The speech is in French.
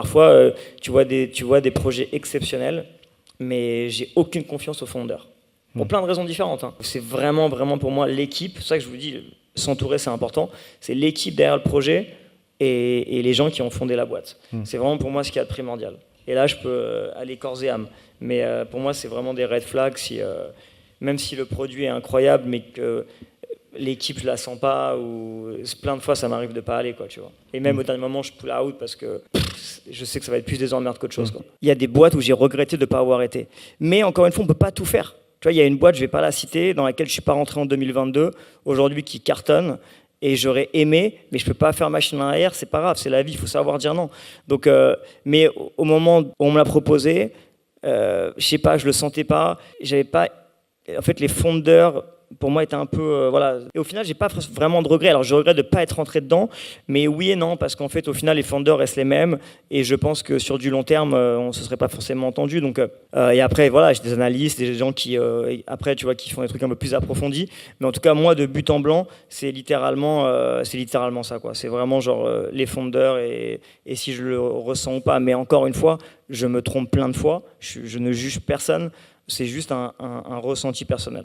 parfois, tu vois des projets exceptionnels, mais j'ai aucune confiance aux fondeurs. Pour plein de raisons différentes. Hein. C'est vraiment, vraiment pour moi l'équipe. C'est ça que je vous dis, s'entourer, c'est important. C'est l'équipe derrière le projet et les gens qui ont fondé la boîte. C'est vraiment pour moi ce qu'il y a de primordial. Et là, je peux aller corps et âme. Mais pour moi, c'est vraiment des red flags. Même si le produit est incroyable, mais que l'équipe, je la sens pas, ou plein de fois, ça m'arrive de pas aller, quoi, tu vois. Et même au dernier moment, je pull out parce que je sais que ça va être plus des emmerdes qu'autre chose, quoi. Il y a des boîtes où j'ai regretté de ne pas avoir été. Mais encore une fois, on peut pas tout faire. Tu vois, il y a une boîte, je vais pas la citer, dans laquelle je suis pas rentré en 2022, aujourd'hui qui cartonne, et j'aurais aimé, mais je peux pas faire machine arrière, c'est pas grave, c'est la vie, il faut savoir dire non. Donc, mais au moment où on me l'a proposé, je sais pas, je le sentais pas, j'avais pas. En fait, les fondeurs, pour moi, étaient un peu, voilà. Et au final, j'ai pas vraiment de regrets. Alors, je regrette de pas être rentré dedans, mais oui et non, parce qu'en fait, au final, les fondeurs restent les mêmes, et je pense que sur du long terme, on se serait pas forcément entendu. Donc, et après, voilà, j'ai des analystes, des gens qui, après, tu vois, qui font des trucs un peu plus approfondis. Mais en tout cas, moi, de but en blanc, c'est littéralement ça, quoi. C'est vraiment genre les fondeurs et si je le ressens ou pas. Mais encore une fois, je me trompe plein de fois. Je ne juge personne. C'est juste un ressenti personnel.